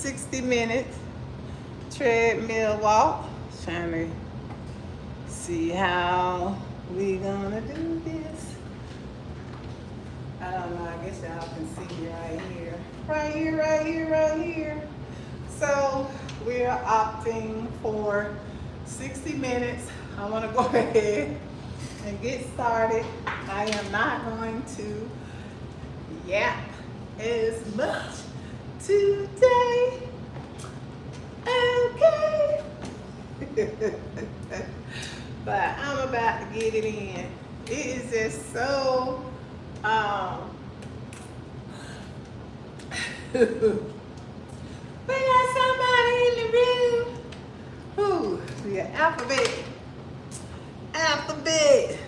60 minutes treadmill walk. Trying to see how we gonna do this. I don't know, I guess y'all can see right here. Right here, right here, right here. So we're opting for 60 minutes. I wanna go ahead and get started. I am not going to yap as much today. Okay. But I'm about to get it in. It is just so we got somebody in the room. Who? The alphabet. Alphabet.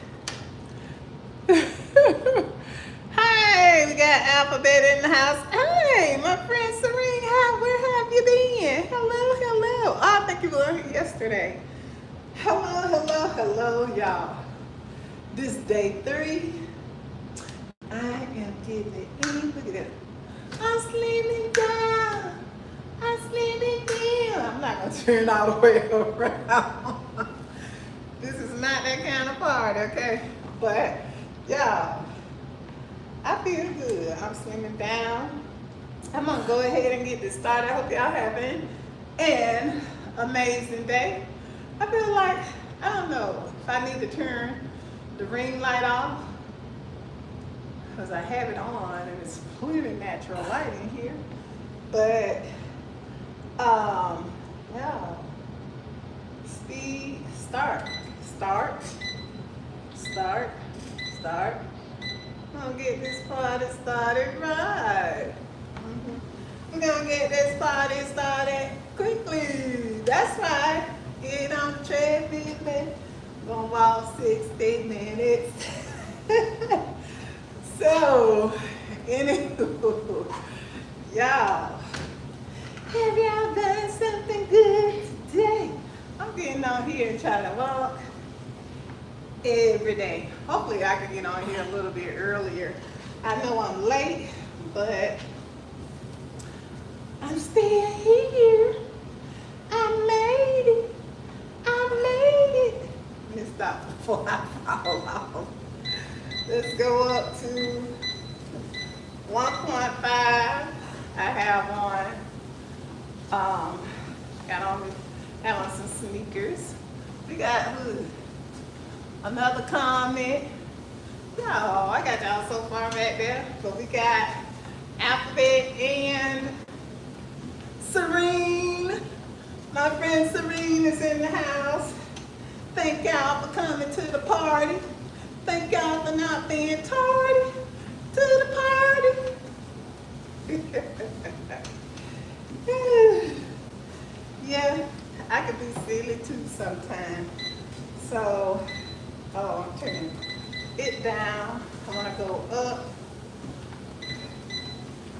Hey, we got Alphabet in the house. Hey, my friend Serene, where have you been? Hello, hello. Oh, I think you were here yesterday. Hello, hello, hello, y'all. This day 3. I am getting it in. Look at that. I'm slimming down. I'm slimming down. I'm not going to turn all the way around. This is not that kind of party, okay? But, y'all, I feel good. I'm slimming down. I'm going to go ahead and get this started. I hope y'all having an amazing day. I feel like, I don't know, if I need to turn the ring light off, because I have it on and it's plenty natural light in here. But, yeah, speed, start. I'm gonna get this party started right. I'm gonna get this party started quickly. That's right. Get on the treadmill. Gonna walk 60 minutes. So, anywho, y'all, have y'all done something good today? I'm getting on here and trying to walk every day. Hopefully I can get on here a little bit earlier. I know I'm late, but I'm still here. I made it. Let me stop before I fall off. Let's go up to 1.5. I have on some sneakers. We got another comment. No, I got y'all so far back there. But we got Alphabet and Serene. My friend Serene is in the house. Thank y'all for coming to the party. Thank y'all for not being tardy to the party. Yeah, I could be silly too sometimes. So, I'm turning it down. I want to go up.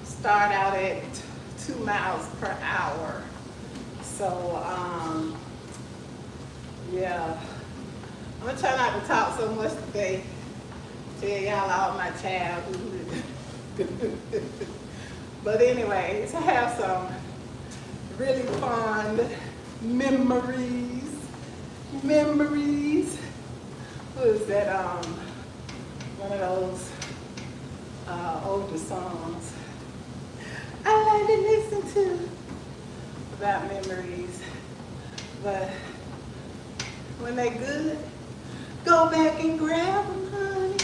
Start out at 2 miles per hour. So, yeah. I'm gonna try not to talk so much today. Tell y'all all my childhood. But anyways, I have some really fond memories. What is that? One of those older songs I like to listen to about memories. But when they good, go back and grab them, honey,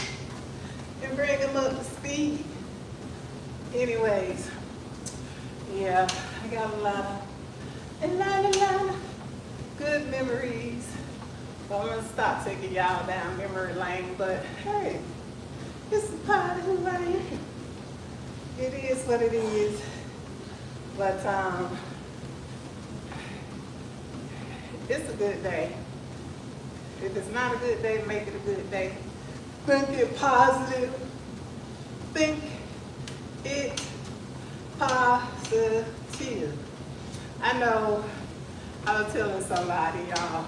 and bring them up to speed. Anyways, yeah, I got a lot of good memories. So I'm gonna stop taking y'all down memory lane, but hey, it's a part of who I am. It is what it is. But it's a good day. If it's not a good day, make it a good day. Think it positive. Think it positive. I know I was telling somebody, y'all,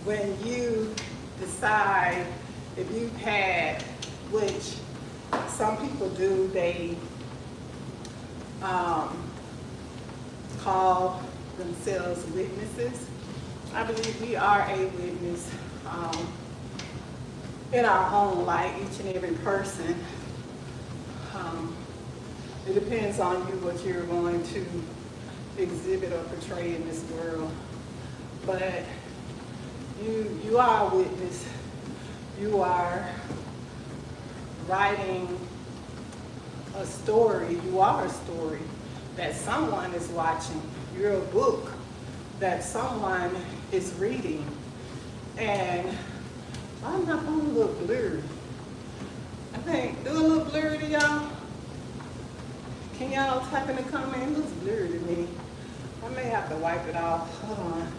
when you decide if you've had, which some people do, they call themselves witnesses. I believe we are a witness in our own light, each and every person. It depends on you what you're going to exhibit or portray in this world. But you are a witness. You are writing a story. You are a story that someone is watching. You're a book that someone is reading. And I'm not going a little blurry. I think, do a little blurry to y'all? Can y'all type in the comment? It looks blurry to me. I may have to wipe it off. Hold on.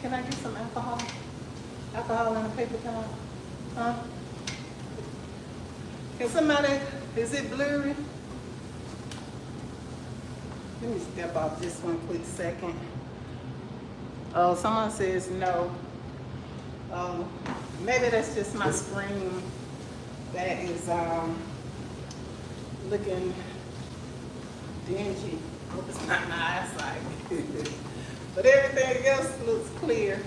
Can I get some alcohol? Alcohol in a paper towel? Huh? Can somebody, is it blurry? Let me step off just one quick second. Oh, someone says no. Maybe that's just my screen that is looking dingy. Hope it's not my eyesight. But everything else looks clear.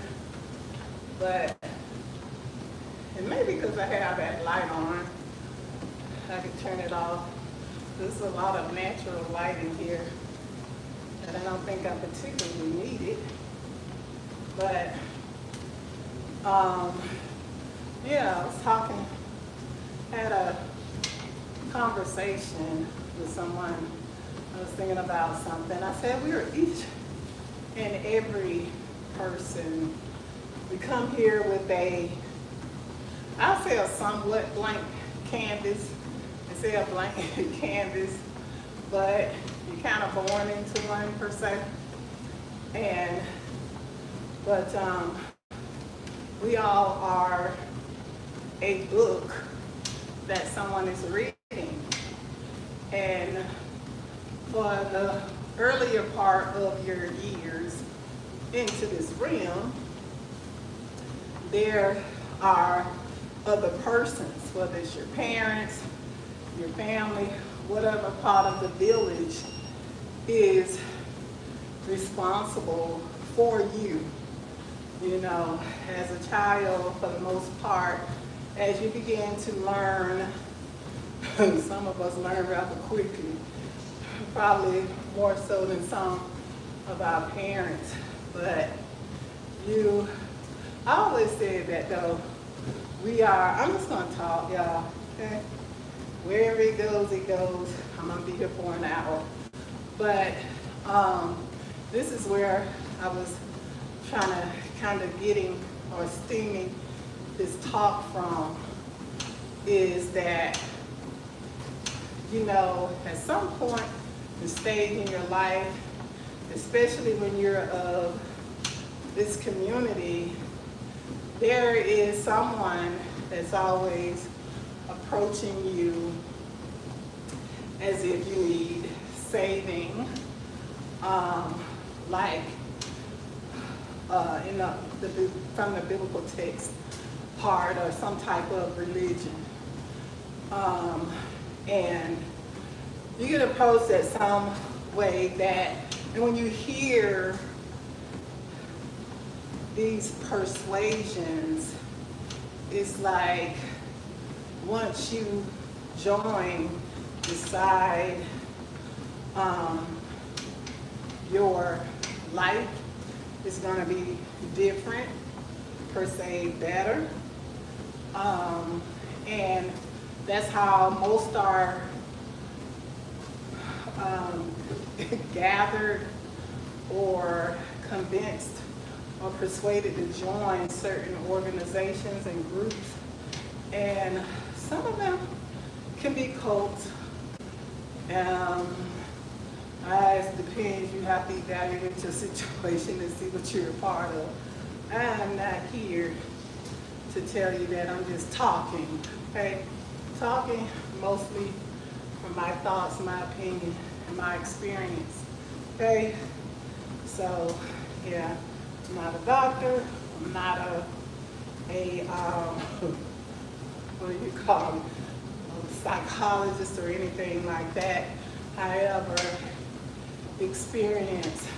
But it may be because I have that light on. I can turn it off. There's a lot of natural light in here that I don't think I particularly need it. But yeah, I was talking, had a conversation with someone. I was thinking about something. I said we are each and every person. We come here with I'll say a somewhat blank canvas. I say a blank canvas, but you're kind of born into one per se. But we all are a book that someone is reading. And for the earlier part of your years into this realm, there are other persons, whether it's your parents, your family, whatever part of the village is responsible for you. You know, as a child, for the most part, as you begin to learn, some of us learn rather quickly, probably more so than some of our parents. But I always said that though, I'm just gonna talk, y'all, okay? Wherever it goes, it goes. I'm gonna be here for an hour. But this is where I was trying to kind of getting or stemming this talk from, is that, you know, at some point, the stage in your life, especially when you're of this community, there is someone that's always approaching you as if you need saving, like from the biblical text part, or some type of religion. And you get approached at some way that, and when you hear these persuasions, it's like once you decide your life is going to be different, per se better. And that's how most are gathered or convinced or persuaded to join certain organizations and groups. And some of them can be cults. It depends. You have to evaluate your situation and see what you're a part of. I'm not here to tell you that. I'm just talking, okay? Talking mostly from my thoughts, my opinion, and my experience, okay? So, yeah, I'm not a doctor. I'm not a what do you call it, a psychologist or anything like that. However, experience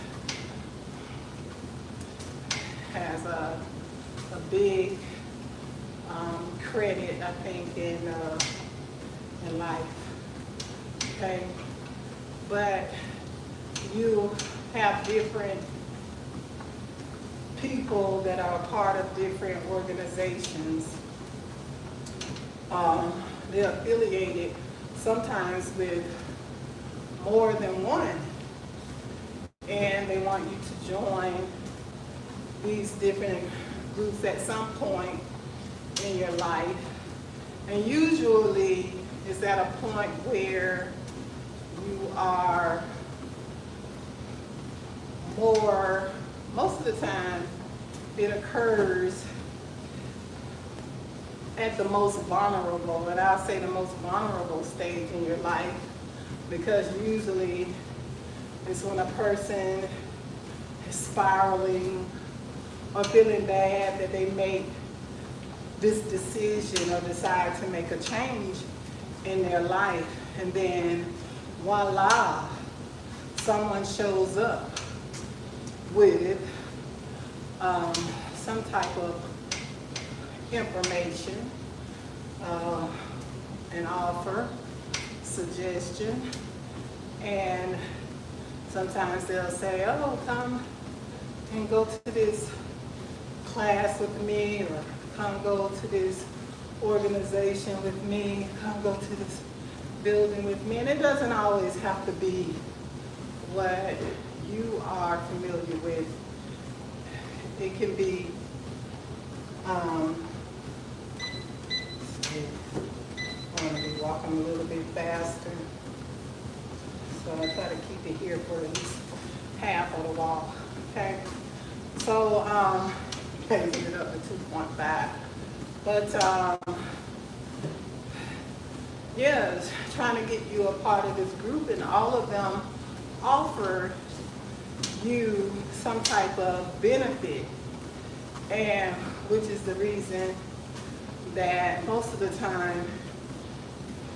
has a big credit, I think, in life. Okay, but you have different people that are a part of different organizations. They're affiliated sometimes with more than one, and they want you to join these different groups at some point in your life. And usually it's at a point where you are more, most of the time it occurs at the most vulnerable, and I'll say the most vulnerable stage in your life, because usually it's when a person is spiraling or feeling bad that they make this decision or decide to make a change in their life, and then voila, someone shows up with some type of information, an offer, suggestion, and sometimes they'll say, oh, come and go to this class with me, or come go to this organization with me, come go to this building with me. And it doesn't always have to be what you are familiar with. It can be, I'm going to be walking a little bit faster, so I try to keep it here for at least half of the walk. Okay, so raising it up to 2.5, but yeah, trying to get you a part of this group, and all of them offer you some type of benefit, and which is the reason that most of the time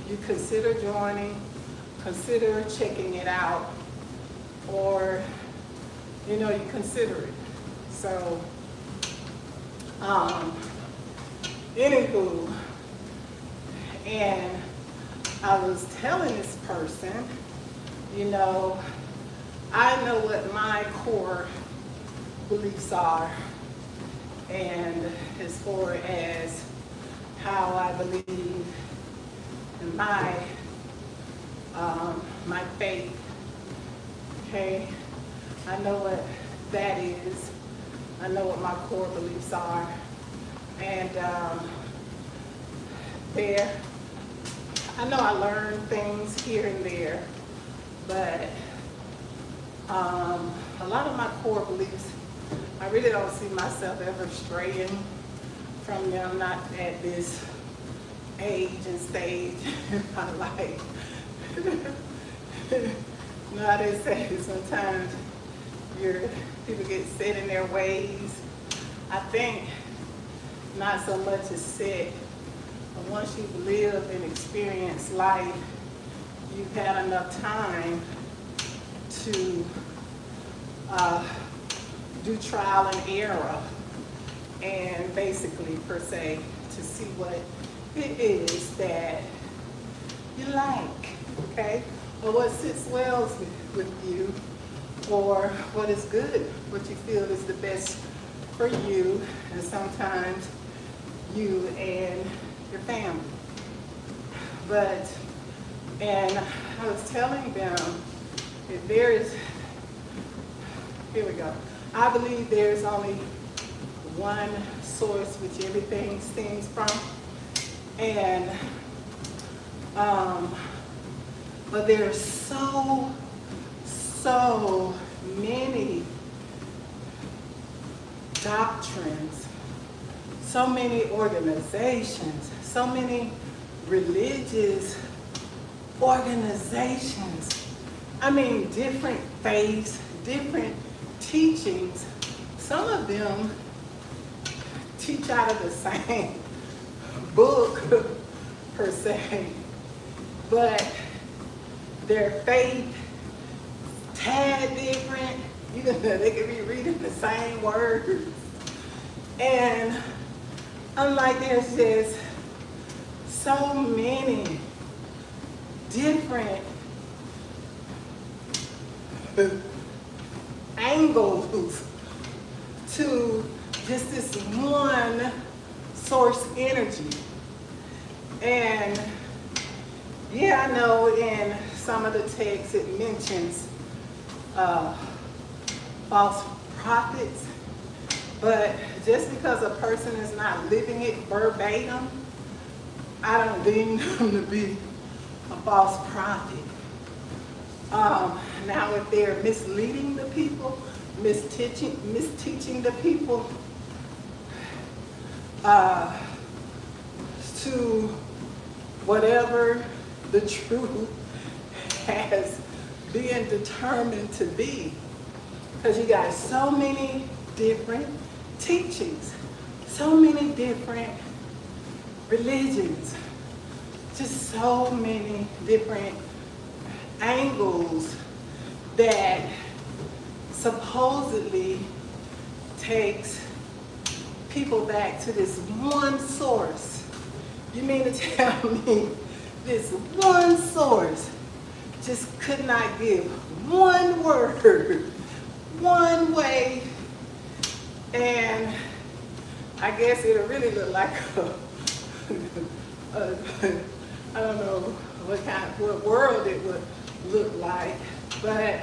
you consider joining, consider checking it out, or you consider it. So anywho, and I was telling this person, I know what my core beliefs are, and as far as how I believe in my faith, okay? I know what that is. I know what my core beliefs are, and I know I learned things here and there, but a lot of my core beliefs, I really don't see myself ever straying from them, not at this age and stage in my life. Now they say sometimes people get set in their ways. I think not so much is set, but once you've lived and experienced life, you've had enough time to do trial and error, and basically, per se, to see what it is that you like, okay? Or what sits well with you, or what is good, what you feel is the best for you, and sometimes you and your family. And I was telling them that here we go. I believe there's only one source which everything stems from, and but there's so many doctrines, so many organizations, so many religious organizations. I mean, different faiths, different teachings. Some of them teach out of the same book, per se, but their faith tad different. They could be reading the same words. And I'm like, there's just so many different angles to just this one source energy. And yeah, I know in some of the texts it mentions false prophets, but just because a person is not living it verbatim, I don't deem them to be a false prophet. Now, if they're misleading the people, misteaching the people to whatever the truth has been determined to be, because you got so many different teachings, so many different religions, just so many different angles that supposedly takes people back to this one source. You mean to tell me this one source just could not give one word, one way, and I guess it'll really look like I don't know what world it would look like, but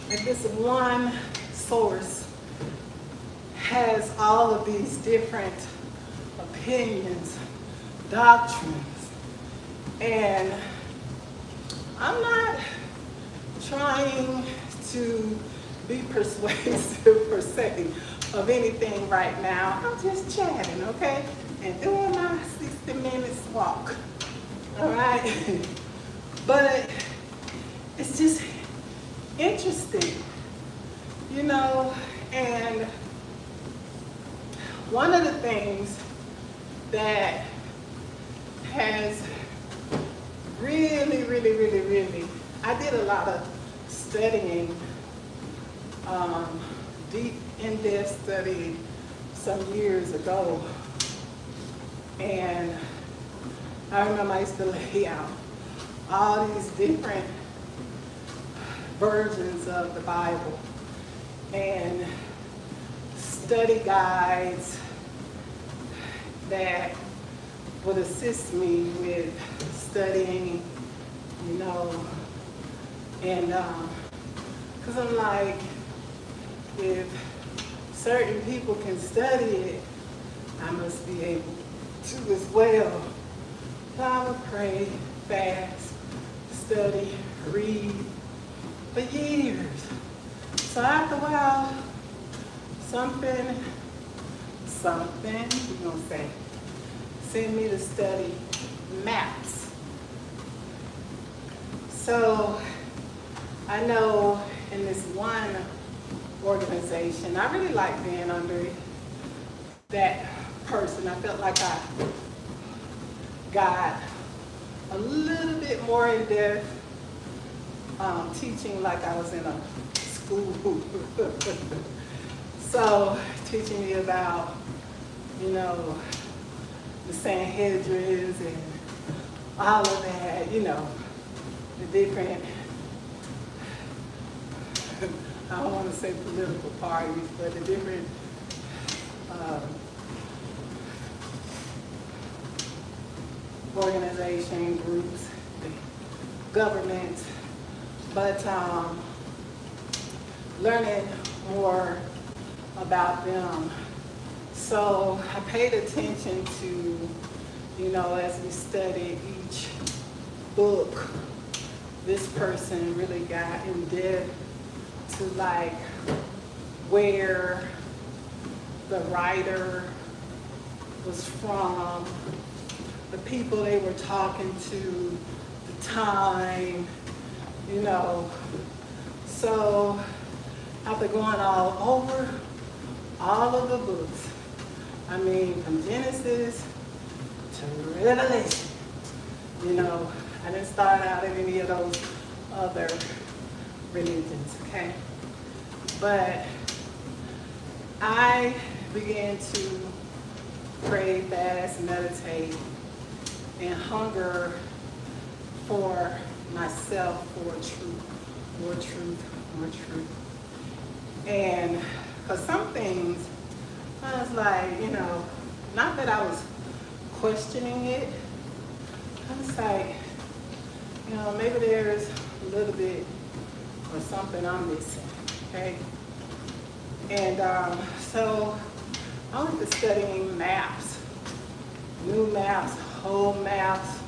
if this one source has all of these different opinions, doctrines, and I'm not trying to be persuasive per se of anything right now. I'm just chatting, okay? And doing my 60 minutes walk, all right? But it's just interesting, you know, and one of the things that has really, I did a lot of studying, deep, in-depth study some years ago, and I remember I used to lay out all these different versions of the Bible and study guides that would assist me with studying, you know, and because I'm like, if certain people can study it, I must be able to as well. So I would pray, fast, study, read for years. So after a while, something, we're gonna say, send me to study maps. So I know in this one organization, I really like being under that person. I felt like I got a little bit more in depth teaching, like I was in a school. So teaching me about, you know, the Sanhedrins and all of that, you know, the different, I don't want to say political parties, but the different organization groups, the governments, but learning more about them. So I paid attention to, you know, as we studied each book, this person really got in depth to like where the writer was from, the people they were talking to, the time, you know. So after going all over all of the books, I mean from Genesis to Revelation, you know, I didn't start out in any of those other religions, okay? But I began to pray, fast, meditate, and hunger for myself, for truth, more truth, more truth. And for some things, I was like, not that I was questioning it. I was like, maybe there's a little bit or something I'm missing, okay? And so I went to studying maps, new maps, whole maps,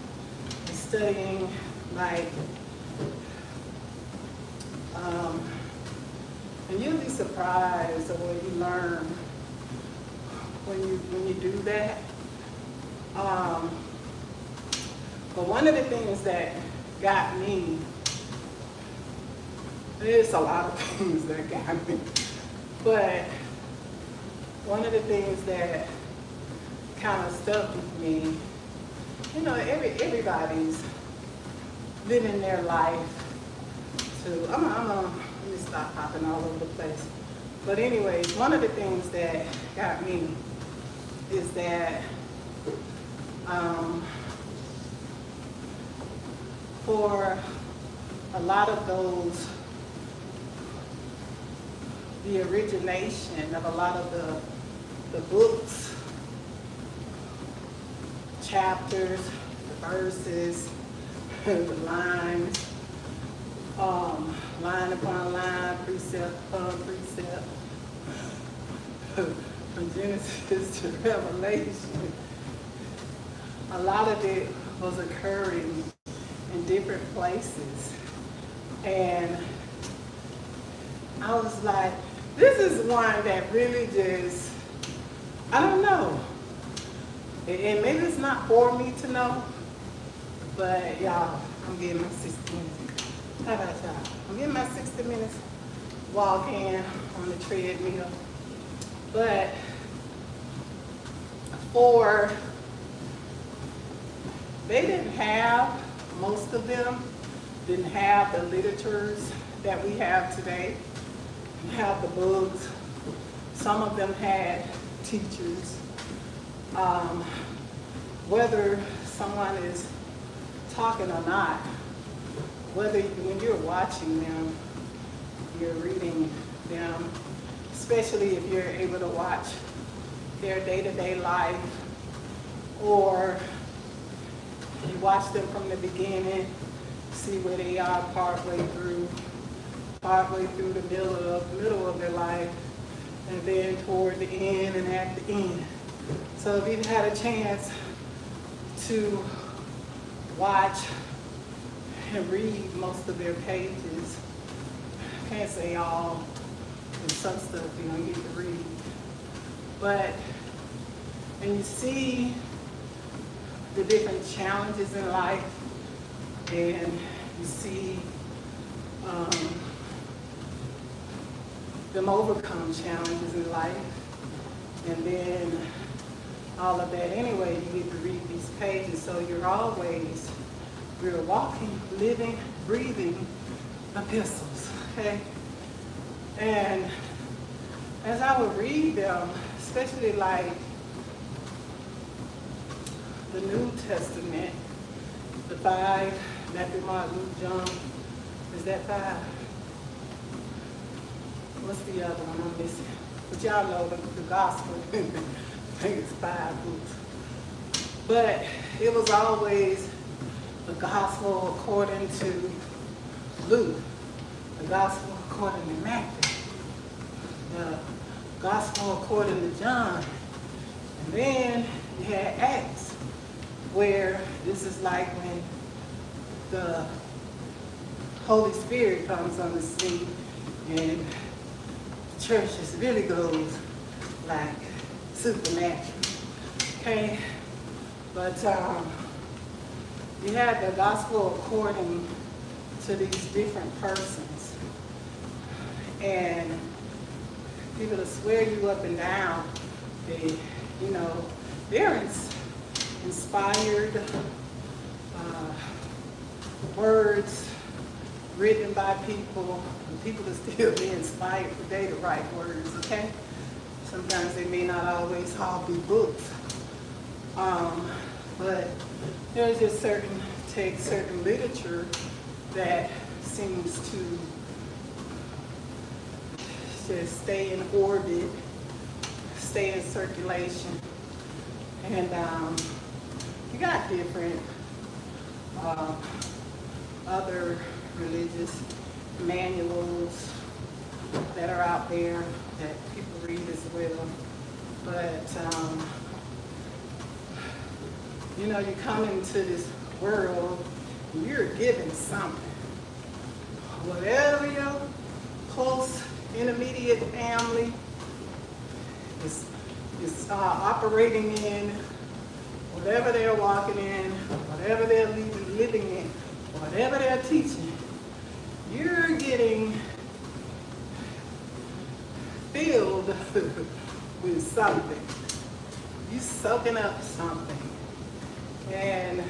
and studying like, and you'll be surprised at what you learn when you do that. But one of the things that got me, there's a lot of things that got me, but one of the things that kind of stuck with me, everybody's living their life to, let me stop hopping all over the place. But anyways, one of the things that got me is that for a lot of those, the origination of a lot of the books, chapters, the verses, the lines, line upon line, precept upon precept, from Genesis to Revelation, a lot of it was occurring in different places. And I was like, this is one that really just, I don't know. And maybe it's not for me to know, but y'all, I'm getting my 60 minutes. How about y'all? I'm getting my 60 minutes walking on the treadmill. But they didn't have, most of them didn't have the literatures that we have today, didn't have the books. Some of them had teachers. Whether someone is talking or not, whether when you're watching them, you're reading them, especially if you're able to watch their day-to-day life, or you watch them from the beginning, see where they are partway through the middle of their life, and then toward the end and at the end. So if you've had a chance to watch and read most of their pages, I can't say all, and some stuff you get to read, but when you see the different challenges in life, and you see them overcome challenges in life, and then all of that. Anyway, you get to read these pages, so we're walking, living, breathing epistles, okay? And as I would read them, especially like the New Testament, the 5, Matthew, Mark, Luke, John, is that 5? What's the other one I'm missing? But y'all know the gospel. I think it's 5 books. But it was always the gospel according to Luke, the gospel according to Matthew, the gospel according to John. And then you had Acts, where this is like when the Holy Spirit comes on the scene and the church just really goes like supernatural, okay? But you had the gospel according to these different persons, and people to swear you up and down, they're inspired words, written by people, and people that still be inspired today to write words, okay? Sometimes they may not always all be books. But there's just certain text, certain literature that seems to just stay in orbit, stay in circulation. And you got different other religious manuals that are out there that people read as well. But you know, you come into this world, you're given something. Whatever your close, intermediate family is operating in, whatever they're walking in, whatever they're living in, whatever they're teaching, you're getting filled with something. You're soaking up something. And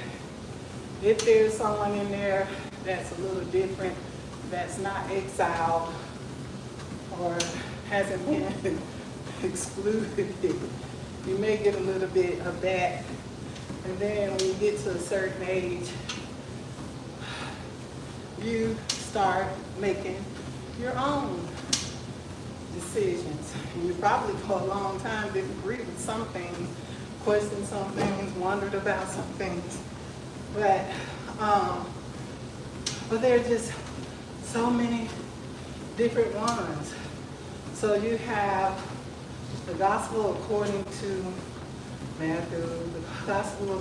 if there's someone in there that's a little different, that's not exiled or hasn't been excluded, you may get a little bit of that. And then when you get to a certain age, you start making your own decisions. And you probably for a long time didn't agree with some things, questioned some things, wondered about some things. But there are just so many different ones. So you have the gospel according to Matthew, the gospel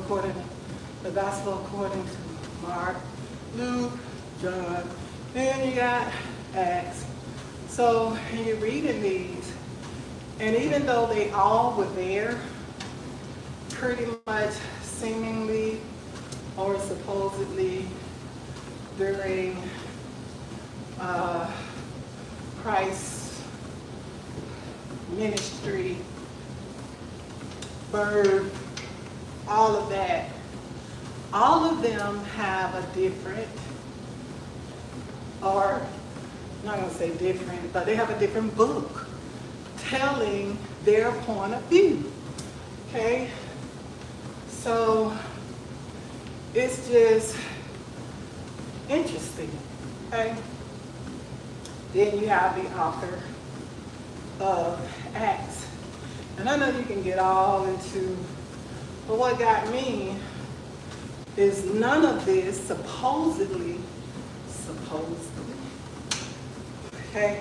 according to Mark, Luke, John, then you got Acts. So you're reading these, and even though they all were there, pretty much seemingly or supposedly during Christ's ministry, birth, all of that, all of them have a different, or I'm not going to say different, but they have a different book telling their point of view, okay? So it's just interesting, okay? Then you have the author of Acts. And I know you can get all into, but what got me is none of this supposedly, okay,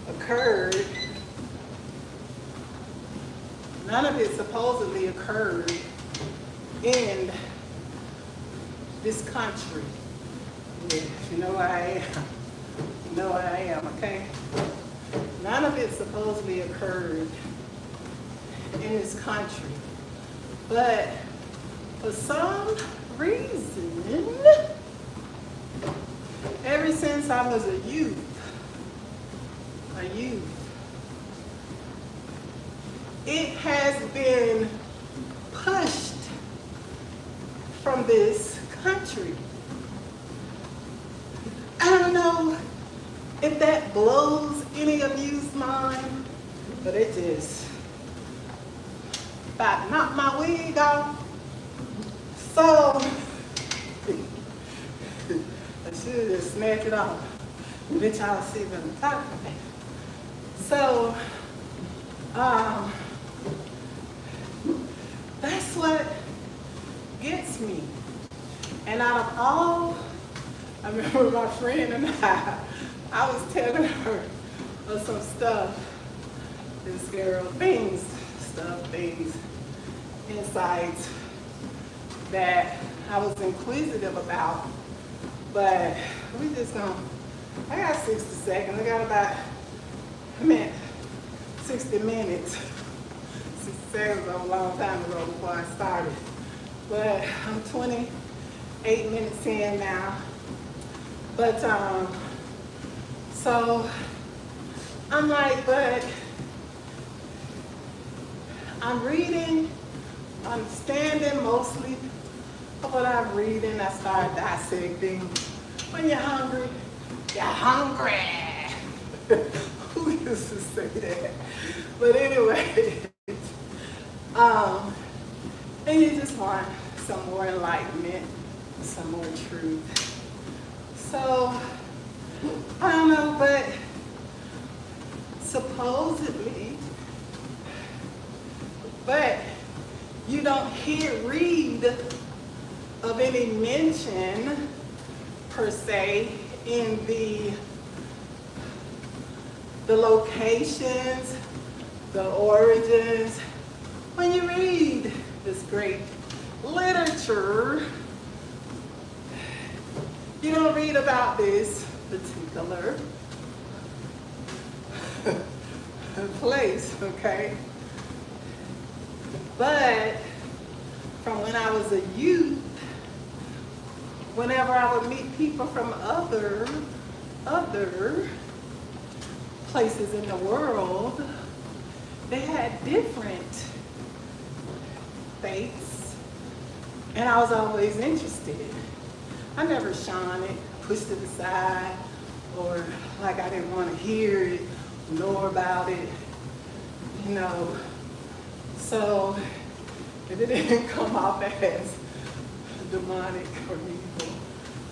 occurred. None of it supposedly occurred in this country. Yeah, you know what I am. You know what I am, okay? None of it supposedly occurred in this country. But for some reason, ever since I was a youth, it has been pushed from this country. I don't know if that blows any of you's mind, but it just about knocked my wig off. So I should have just snatched it off. Let y'all see what I'm talking about. So that's what gets me. And out of all, I remember my friend and I was telling her of some stuff, this girl, things, insights that I was inquisitive about. But we just gonna, I got 60 seconds, I got about, 60 minutes. 60 seconds was a long time ago before I started. But I'm 28 minutes in now. But, so I'm like, but I'm reading, understanding mostly of what I'm reading. I start dissecting. When you're hungry, You're hungry. Who used to say that? But anyway, and you just want some more enlightenment, some more truth. So, I don't know, but supposedly, but you don't read of any mention per se in the locations, the origins. When you read this great literature, you don't read about this particular place, okay? But from when I was a youth, whenever I would meet people from other places in the world, they had different faiths, and I was always interested. I never shunned it, pushed it aside, or like I didn't want to hear it, know about it, you know. So if it didn't come off as demonic or evil,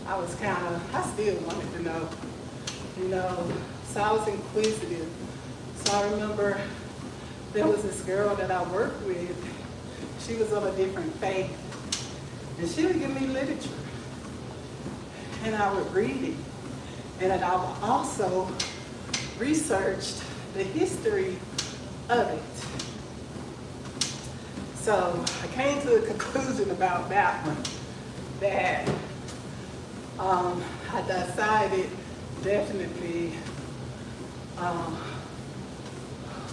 I still wanted to know, you know. So I was inquisitive. So I remember there was this girl that I worked with. She was of a different faith, and she would give me literature, and I would read it. And I would also researched the history of it. So I came to the conclusion about that one, that I decided definitely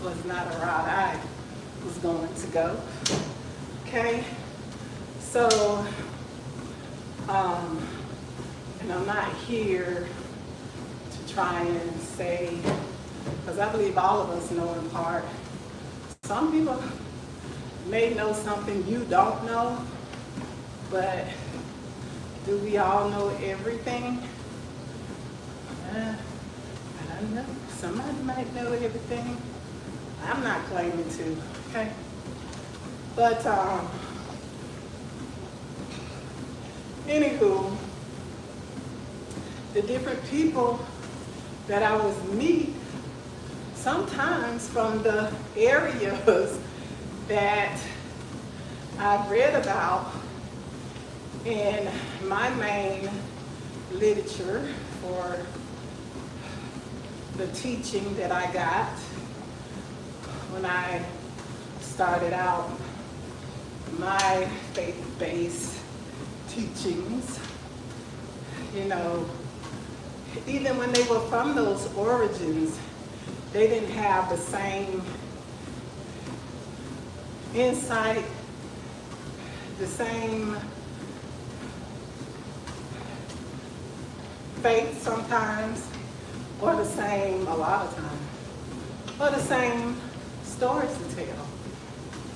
was not a route I was going to go. Okay, so and I'm not here to try and say, because I believe all of us know in part. Some people may know something you don't know, but do we all know everything? I don't know. Somebody might know everything. I'm not claiming to, okay? But anywho, the different people that I was meet, sometimes from the areas that I've read about in my main literature for the teaching that I got when I started out my faith-based teachings. You know, even when they were from those origins, they didn't have the same insight, the same faith sometimes, or the same, a lot of times, or the same stories to tell.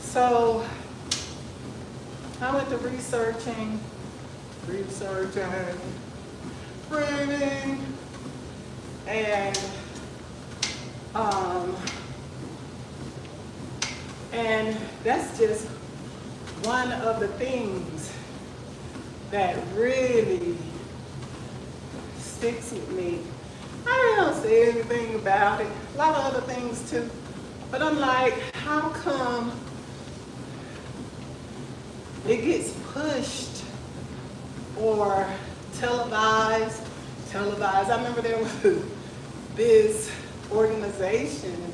So I went to researching, reading, and that's just one of the things that really sticks with me. I really don't say anything about it, a lot of other things too, but I'm like, how come it gets pushed or televised? I remember there was this organization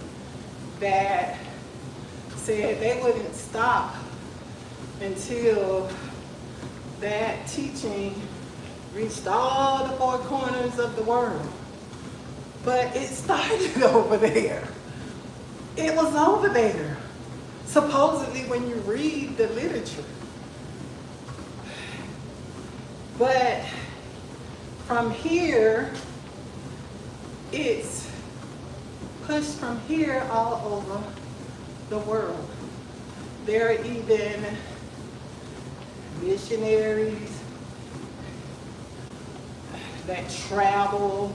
that said they wouldn't stop until that teaching reached all the four corners of the world. But it started over there. It was over there, supposedly, when you read the literature. But from here, it's pushed from here all over the world. There are even missionaries that travel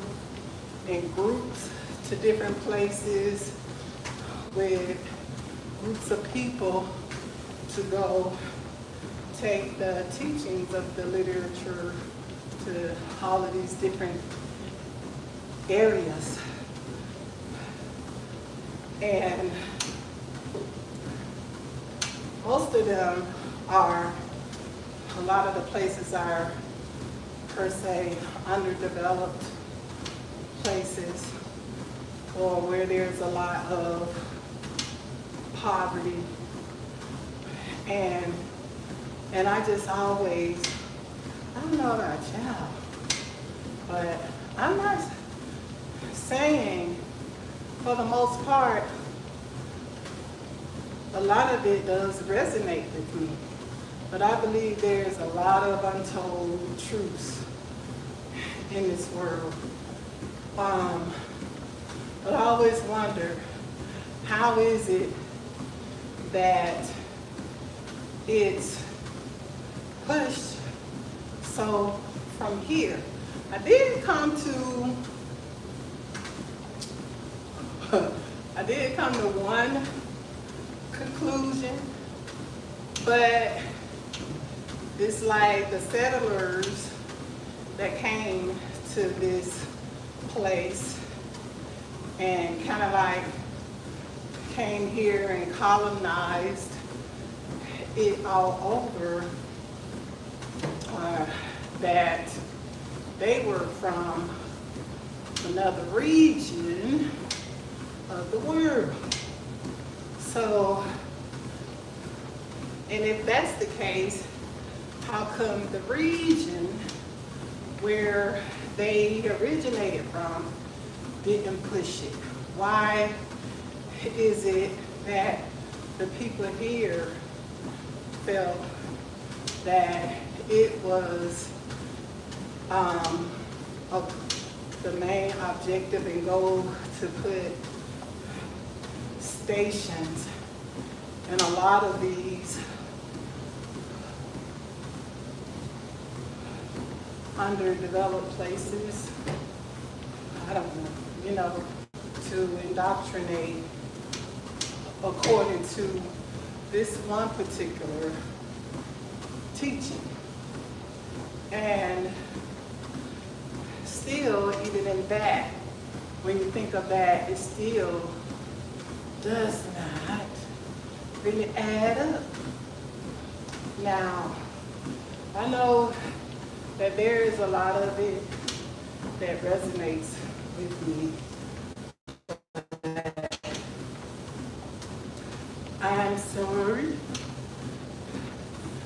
in groups to different places with groups of people to go take the teachings of the literature to all of these different areas. And most of them are, a lot of the places are per se underdeveloped places, or where there's a lot of poverty. And I just always, I don't know about y'all, but I'm not saying, for the most part, a lot of it does resonate with me. But I believe there's a lot of untold truths in this world. But I always wonder, how is it that it's pushed so from here? I did come to one conclusion, but it's like the settlers that came to this place and kind of like came here and colonized it all over, that they were from another region of the world. So, and if that's the case, how come the region where they originated from didn't push it? Why is it that the people here felt that it was the main objective and goal to put stations in a lot of these underdeveloped places? I don't know, to indoctrinate according to this one particular teaching. And still, even in that, when you think of that, it still does not really add up. Now, I know that there is a lot of it that resonates with me. I'm sorry.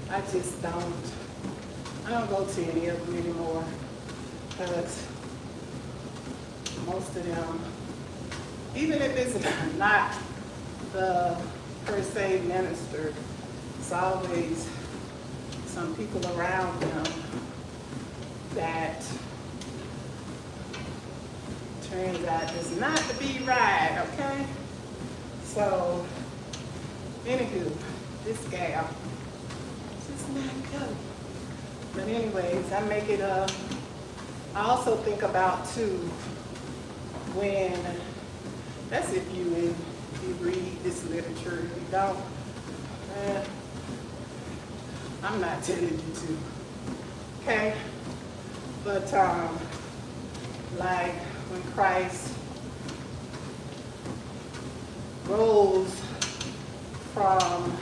I just I don't go to any of them anymore, because most of them, even if it's not the per se minister, it's always some people around them that turns out is not to be right, okay? So, anywho, this gal, just not good. But anyways, I make it I also think about too, when, that's if you read this literature. If you don't, I'm not telling you to, okay? But like when Christ rose from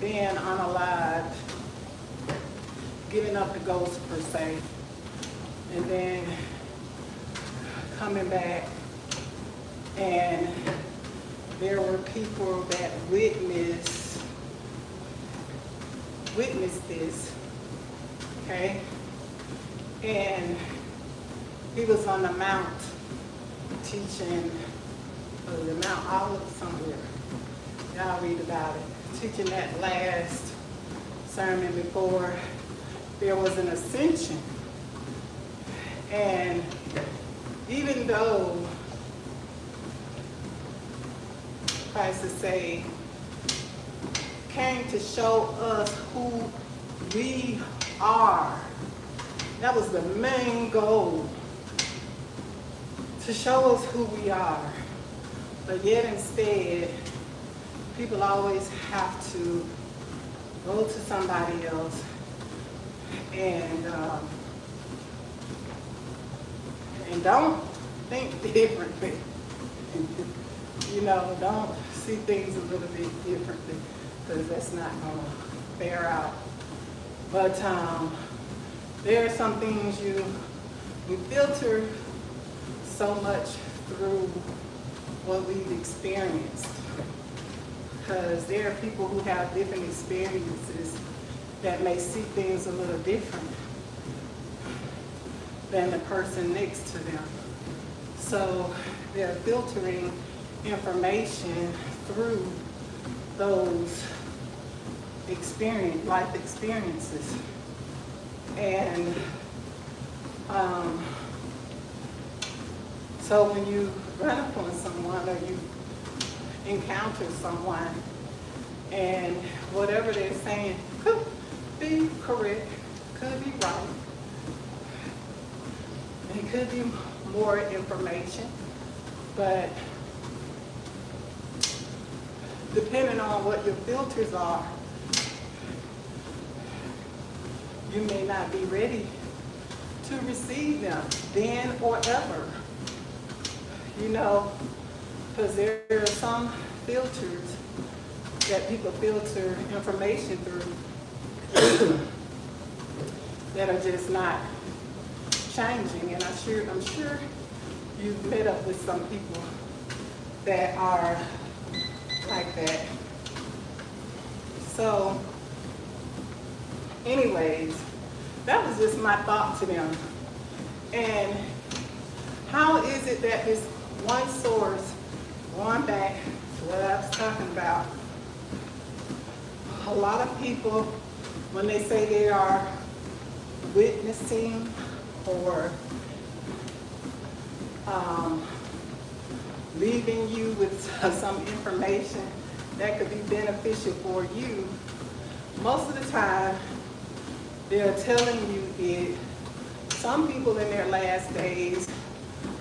being unalive, giving up the ghost per se, and then coming back, and there were people that witnessed this, okay? And he was on the mount teaching, the Mount Olive somewhere. Y'all read about it. Teaching that last sermon before there was an ascension. And even though Christ is saying, came to show us who we are That was the main goal, to show us who we are. But yet instead, people always have to go to somebody else and don't think differently. You know, don't see things a little bit differently, because that's not going to bear out. But there are some things we filter so much through what we've experienced, because there are people who have different experiences that may see things a little different than the person next to them. So they're filtering information through those life experiences. And so when you run upon someone or you encounter someone, and whatever they're saying could be correct, could be right, it could be more information, but depending on what your filters are, you may not be ready to receive them then or ever. You know, because there are some filters that people filter information through that are just not changing. And I'm sure you've met up with some people that are like that. So anyways, that was just my thought to them. And how is it that this one source, going back to what I was talking about, a lot of people, when they say they are witnessing or leaving you with some information that could be beneficial for you, most of the time they're telling you it. Some people in their last days,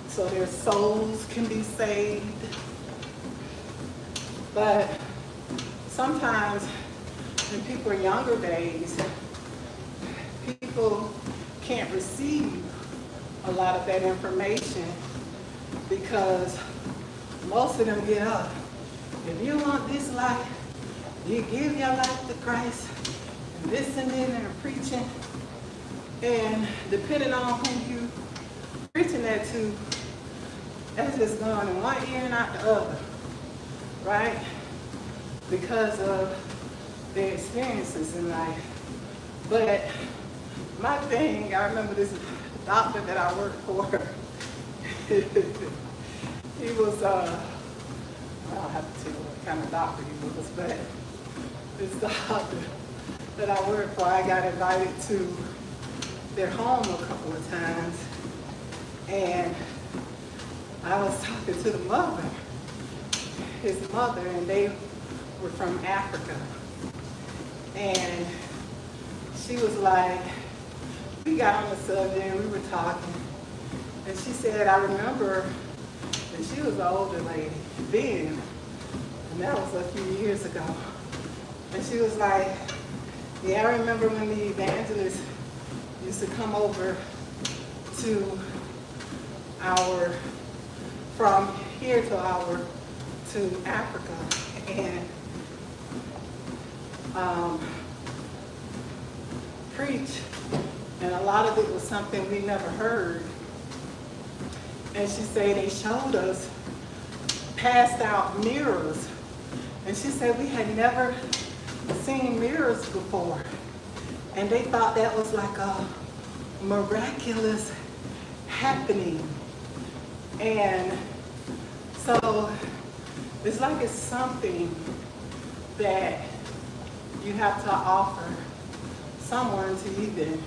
so their souls can be saved. But sometimes in people's younger days, people can't receive a lot of that information because most of them get up. If you want this life, you give your life to Christ, and listening and preaching, and depending on who you preaching that to, that's just going in one ear and out the other, right? Because of their experiences in life. But my thing, I remember this doctor that I worked for. He was, I don't have to tell you what kind of doctor he was, but this doctor that I worked for, I got invited to their home a couple of times, and I was talking to the mother, his mother, and they were from Africa. And she was like, we got on the subject and we were talking, and she said, I remember, and she was an older lady then, and that was a few years ago. And she was like, yeah, I remember when the evangelist used to come over to from here to Africa, and preach, and a lot of it was something we never heard. And she said they showed us passed out mirrors, and she said we had never seen mirrors before, and they thought that was like a miraculous happening. And so it's like it's something that you have to offer someone to even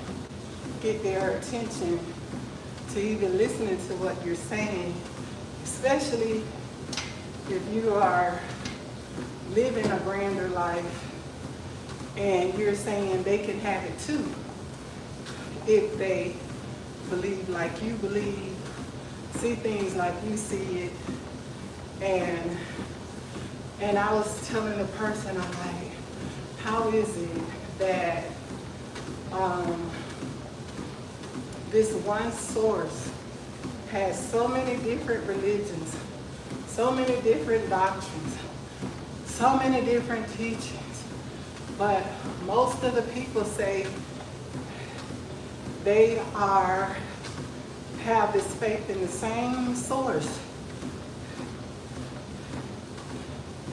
get their attention, to even listening to what you're saying, especially if you are living a grander life and you're saying they can have it too. if they believe like you believe, see things like you see it. And I was telling the person, I'm like, how is it that this one source has so many different religions, so many different doctrines, so many different teachings, but most of the people say they have this faith in the same source.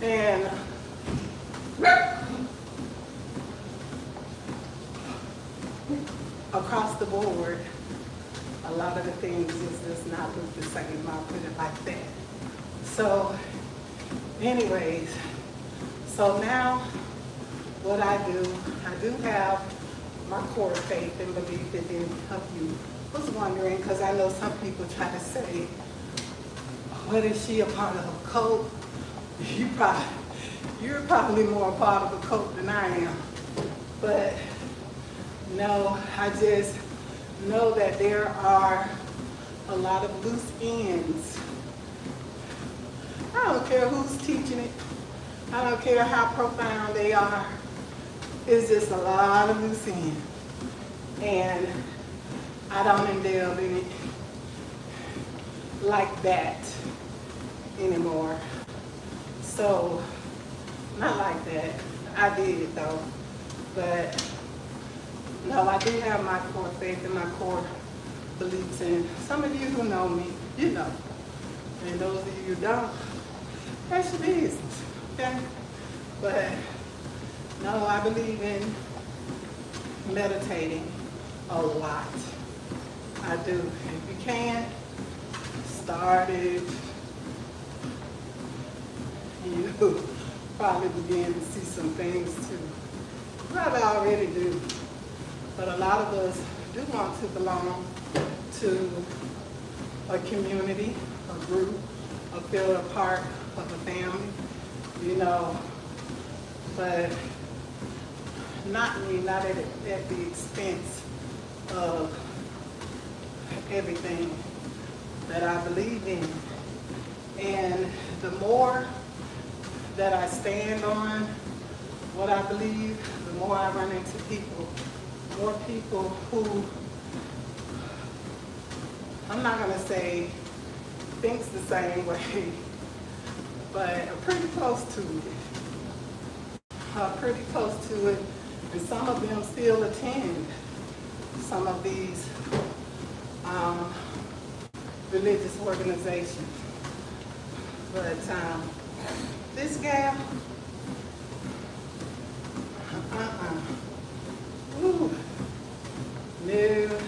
And across the board, a lot of the things does not look the same, I'll put it like that. So anyways, so now what I do have my core faith and belief that then help you. I was wondering, because I know some people try to say, what is she a part of a cult? You're probably more a part of a cult than I am. But no, I just know that there are a lot of loose ends. I don't care who's teaching it. I don't care how profound they are. It's just a lot of loose ends. And I don't indulge in it like that anymore. So, not like that. I did though. But no, I do have my core faith and my core beliefs. And some of you who know me, you know. And those of you who don't, that's your business, okay? But no, I believe in meditating a lot. I do. If you can, start it. You probably begin to see some things too. You probably already do. But a lot of us do want to belong to a community, a group, or feel a part of a family, you know. But not me, not at the expense of everything that I believe in. And the more that I stand on what I believe, the more I run into people, more people who, I'm not gonna say thinks the same way, but are pretty close to it. Pretty close to it, and some of them still attend some of these religious organizations. But this gal, ooh, no.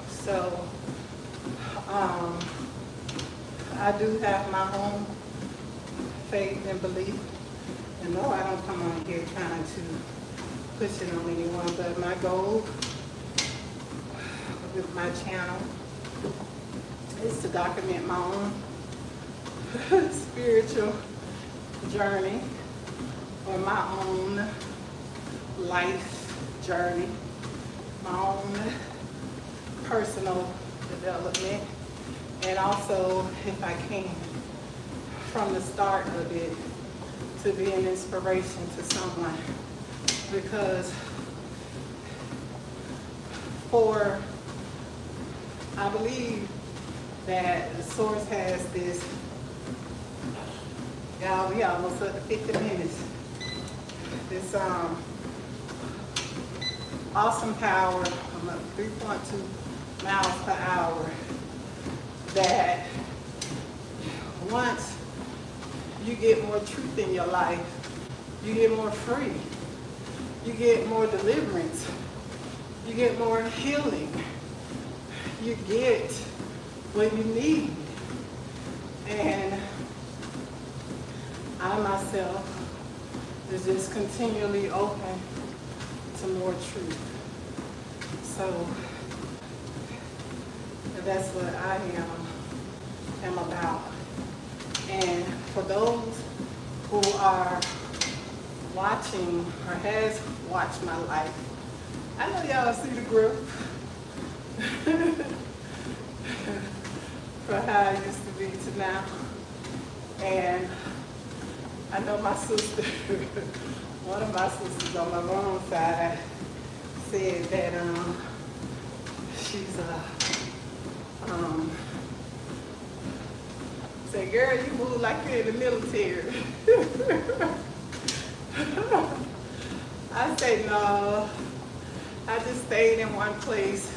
So, I do have my own faith and belief. And no, I don't come on here trying to push it on anyone, but my goal with my channel is to document my own spiritual journey or my own life journey, my own personal development, and also, if I can, from the start of it, to be an inspiration to someone. Because I believe that the source has this, y'all, we almost up to 50 minutes, this awesome power of 3.2 miles per hour, that once you get more truth in your life, you get more free, you get more deliverance, you get more healing, you get what you need. And I myself is just continually open to more truth. So that's what I am about. And for those who are watching or has watched my life, I know y'all see the growth from how I used to be to now. And I know my sister, one of my sisters on my mom's side said that she's said, girl, you move like you're in the military. I say, no, I just stayed in one place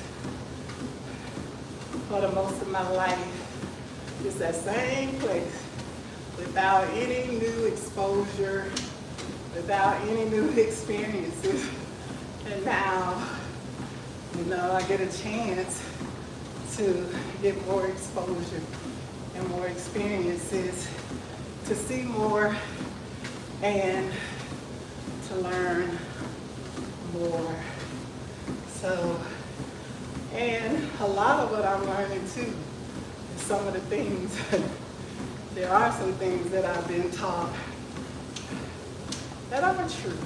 for the most of my life. It's that same place without any new exposure, without any new experiences. And now, you know, I get a chance to get more exposure and more experiences, to see more and to learn more. So, and a lot of what I'm learning too is some of the things, there are some things that I've been taught that are true.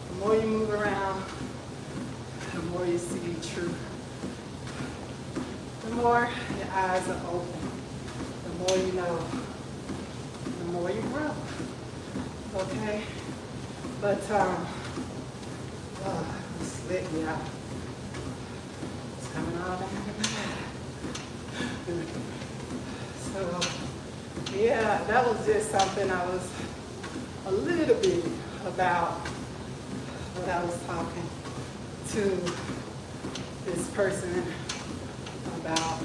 The more you move around, the more you see truth. The more your eyes are open, the more you know, the more you grow. Okay? But just let me out. It's coming all down the line. So yeah, that was just something I was a little bit about what I was talking to this person about.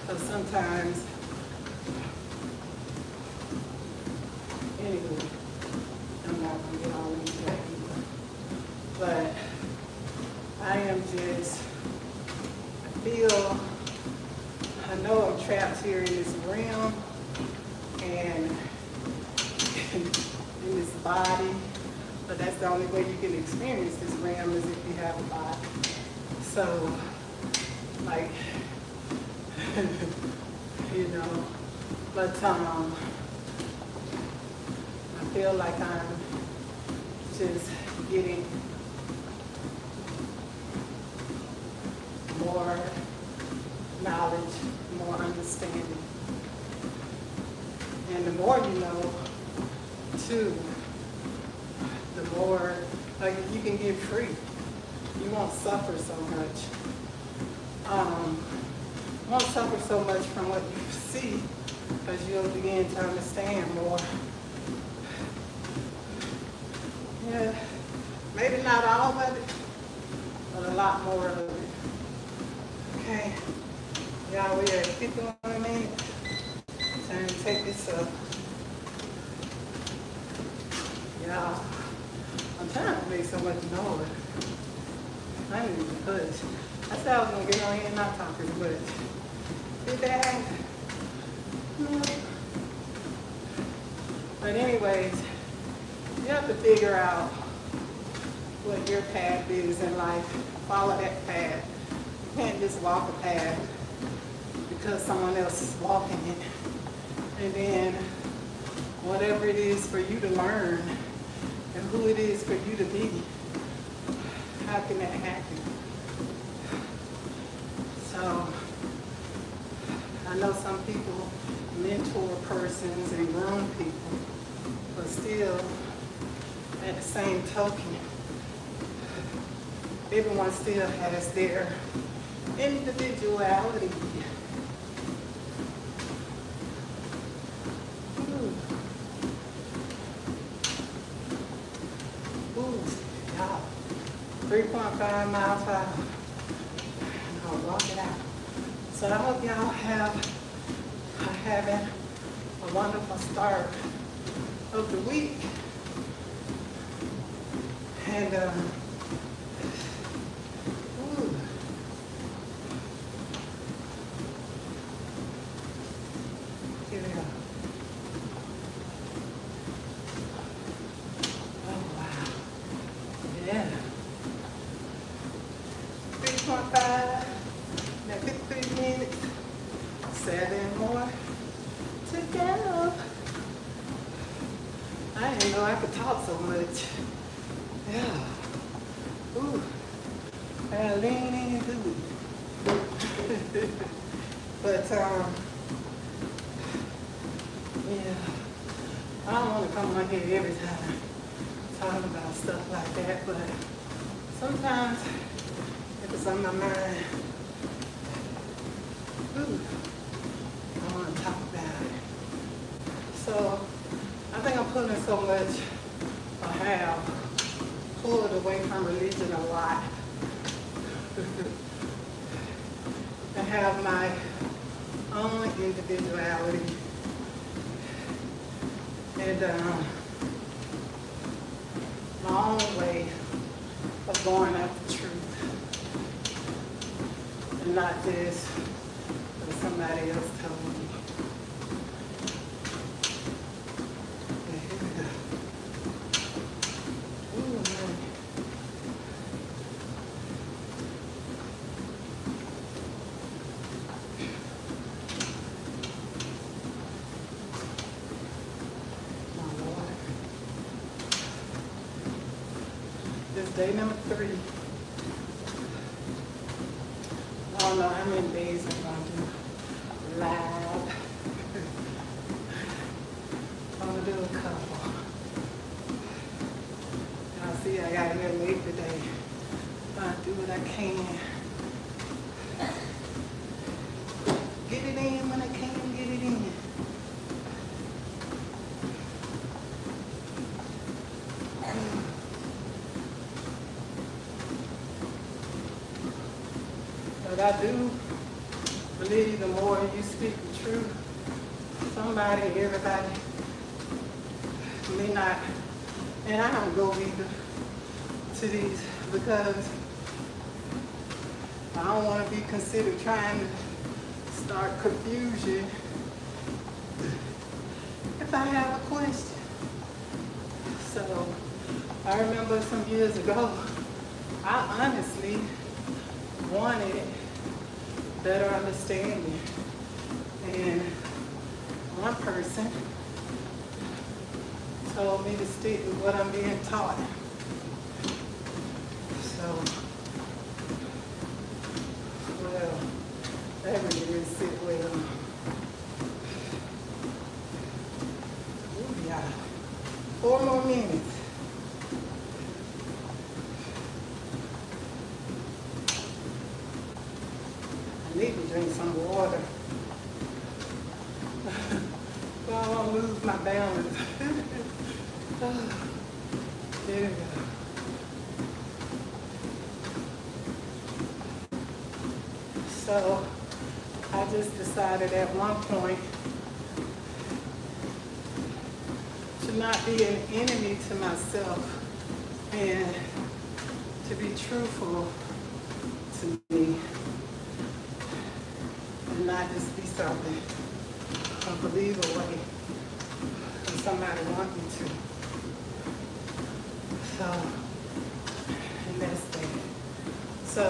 Because sometimes, anyway, I'm not going to get all into that either. But I am just, I know I'm trapped here in this realm and in this body, but that's the only way you can experience this realm is if you have a body. So, like, you know, but I feel like I'm just getting more knowledge, more understanding. And the more you know, too, the more like you can get free. You won't suffer so much. You won't suffer so much from what you see because you'll begin to understand more. Yeah, maybe not all of it, but a lot more of it. Okay, y'all, we are at 51 minutes. Time to take this up. Y'all, I'm trying to make so much noise. I need to push. I said I was going to get on here and not talk as much. Did that? No. But anyways, you have to figure out what your path is in life. Follow that path. You can't just walk a path because someone else is walking it. And then whatever it is for you to learn and who it is for you to be, how can that happen? So I know some people mentor persons and groom people, but still, at the same token, everyone still has their individuality. Ooh, y'all, 3.5 miles per hour. And I'll walk it out. So I hope y'all are having a wonderful start of the week. And ooh. Here we go. Oh wow. Yeah. 3.5. Now 53 minutes. 7 more to go. I didn't know I could talk so much. Yeah. Ooh. I gotta lean into it. But yeah. I don't want to come on here every time talking about stuff like that, but sometimes if it's on my mind, ooh, I want to talk about it. So I think I'm putting so much, I have pulled away from religion a lot. I have my own individuality and my own way of going after truth and not just what somebody else told me. Okay, here we go. Ooh, man. My Lord. This is day number 3. I don't know how many days I'm going to do live. I'm going to do a couple. Y'all see I got here late today. I'll do what I can. Get it in when I can get it in. But I do believe the more you speak the truth, somebody, everybody may not, and I don't go either to these because I don't want to be considered trying to start confusion if I have a question. So I remember some years ago, I honestly wanted better understanding. And one person told me to stick with what I'm being taught. So, well, that really didn't sit well. Ooh, yeah. 4 more minutes. I need to drink some water. So I won't lose my balance. There we go. So I just decided at one point to not be an enemy to myself and to be truthful to me and not just be something or believe a way when somebody wants me to. So, and that's that. So,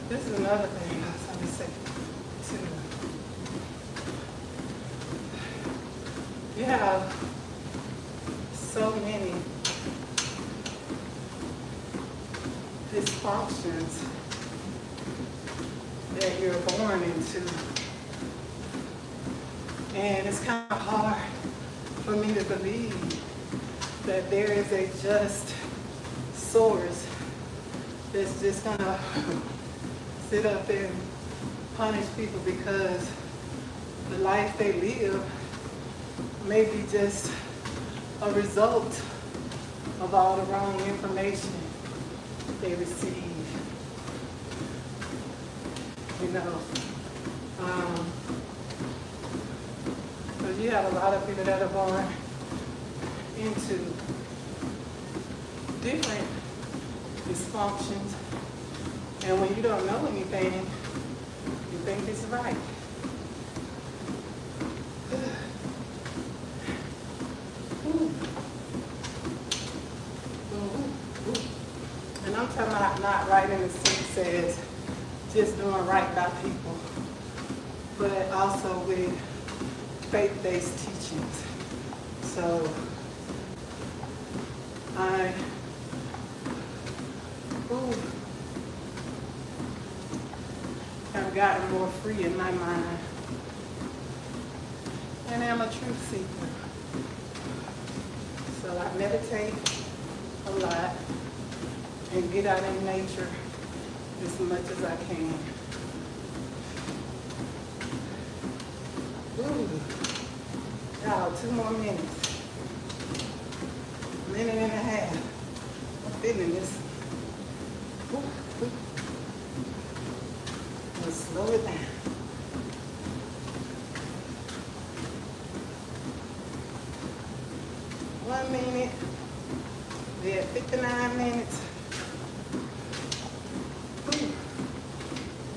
this is another thing I was going to say too. You have so many dysfunctions that you're born into. And it's kind of hard for me to believe that there is a just source that's just gonna sit up there and punish people because the life they live may be just a result of all the wrong information they receive. You know, because you have a lot of people that are born into different dysfunctions, and when you don't know anything, you think it's right. And I'm talking about not right in the sense as just doing right by people, but also with faith-based teachings. So I Ooh, I've gotten more free in my mind. And I'm a truth seeker. So I meditate a lot and get out in nature as much as I can. Ooh, y'all, 2 more minutes. Minute and a half. I'm feeling this. Ooh, ooh. Let's slow it down. One minute. We're at 59 minutes. Ooh.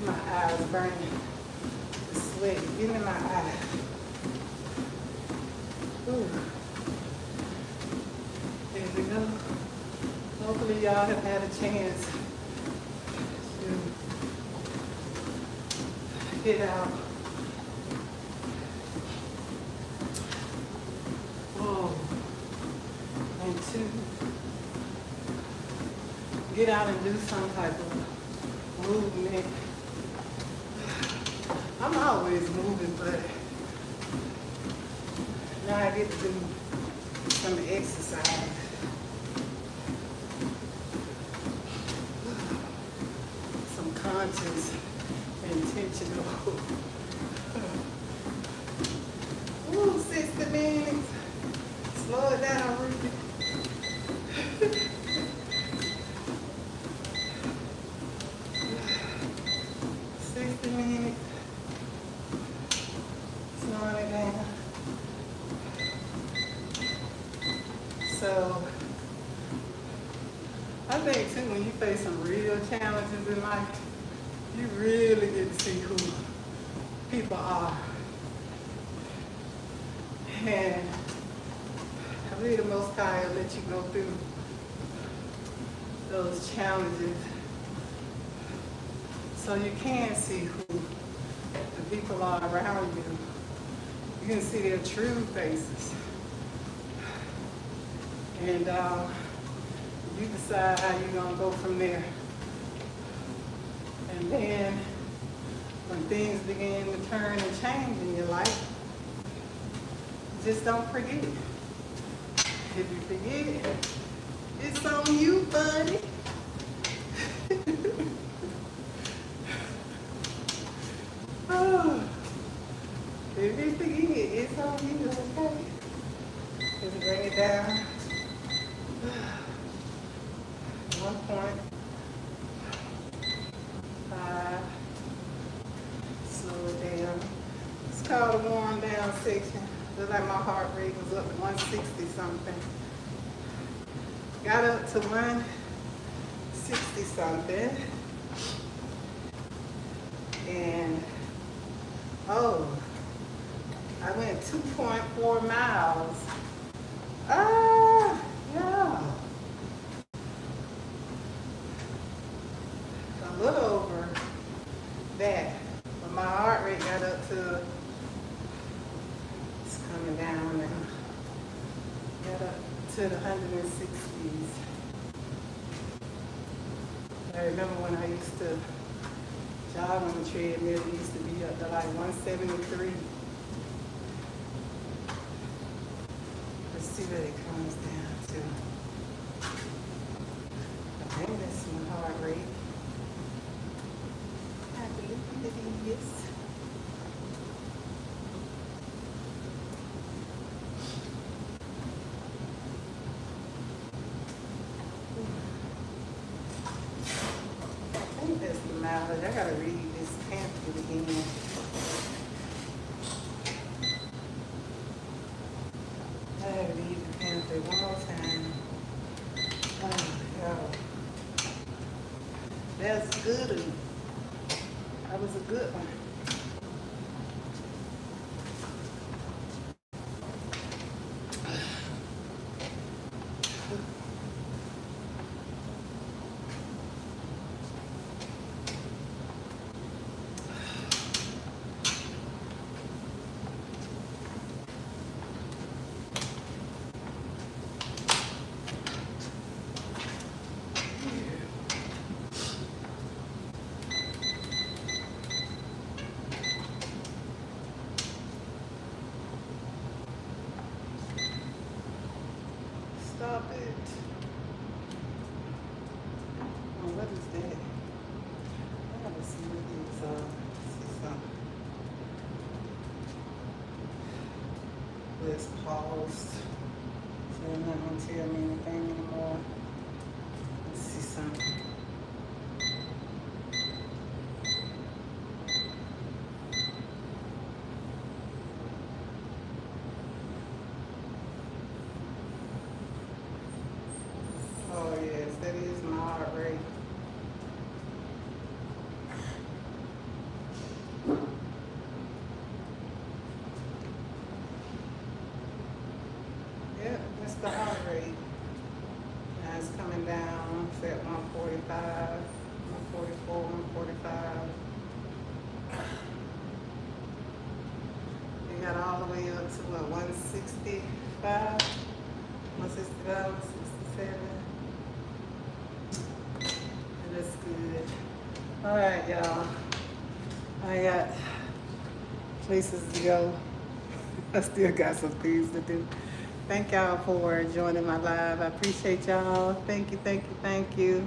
My eyes burning. The sweat getting in my eyes. Ooh. There we go. Hopefully y'all have had a chance to get out. Whoa. And to get out and do some type of movement. I'm always moving, but now I get to do some exercise. Some conscious, intentional. Ooh, 60 minutes. Slow it down, Ruby. 60 minutes. Slowing it down. So, I think too, when you face some real challenges in life, you really get to see who people are. And I believe the Most High will let you go through those challenges so you can see who the people are around you. You can see their true faces. And you decide how you're going to go from there. And then when things begin to turn and change in your life, just don't forget. If you forget, it's on you, buddy. Oh, if you forget, it's on you, okay? Just bring it down. 1.5. Slow it down. It's called a warm down section. Looked like my heart rate was up to 160 something. Got up to 160 something. And oh, I went 2.4 miles. Yeah. A little over that. But my heart rate got up to, it's coming down now. Got up to the 160s. I remember when I used to jog on the treadmill, it used to be up to like 173. Let's see what it comes down to. I think that's my heart rate. I believe it is. I think that's the mileage. I gotta read this pamphlet again. I gotta read the pamphlet one more time. Oh, God. That's good. That was a good one. is closed. So they're not gonna tell me anything anymore. Let's see something. Oh yes, that is my heart rate. Yep, that's the heart rate. Now it's coming down. It's at 145, 144, 145. You got all the way up to what, 165, 165, 167. That's good. All right, y'all. I got places to go. I still got some things to do. Thank y'all for joining my live. I appreciate y'all. Thank you, thank you, thank you.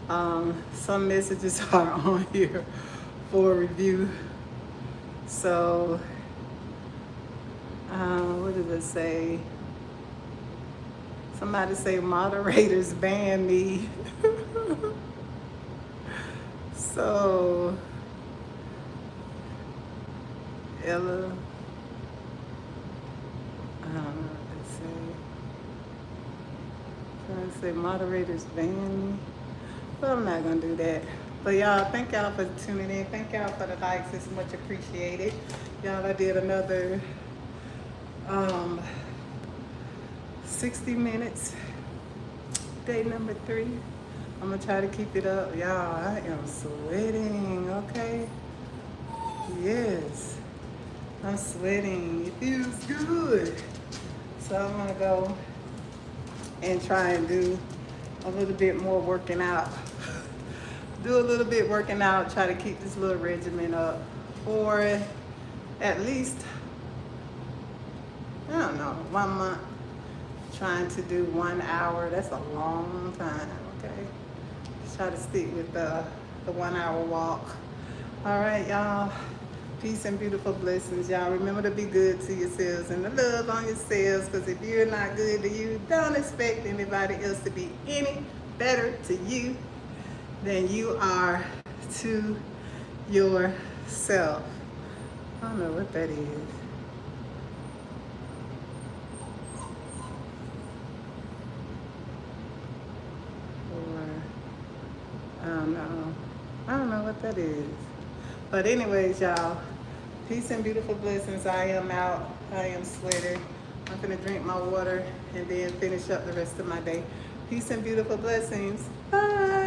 Some messages are on here for review. So, what did it say? Somebody say moderators ban me. So, Ella, I don't know what they say. Trying to say moderators ban me. But I'm not gonna do that. But y'all, thank y'all for tuning in. Thank y'all for the likes. It's much appreciated. Y'all, I did another 60 minutes. Day number 3. I'm gonna try to keep it up. Y'all, I am sweating, okay? Yes, I'm sweating. It feels good. So I'm gonna go and try and do a little bit more working out. Do a little bit working out, try to keep this little regimen up for at least, I don't know, 1 month. Trying to do 1 hour. That's a long time, okay? Just try to stick with the 1 hour walk. All right, y'all. Peace and beautiful blessings, y'all. Remember to be good to yourselves and to love on yourselves, because if you're not good to you, don't expect anybody else to be any better to you than you are to yourself. I don't know what that is. Or, I don't know what that is. But anyways, y'all, peace and beautiful blessings. I am out. I am sweating. I'm gonna drink my water and then finish up the rest of my day. Peace and beautiful blessings. Bye.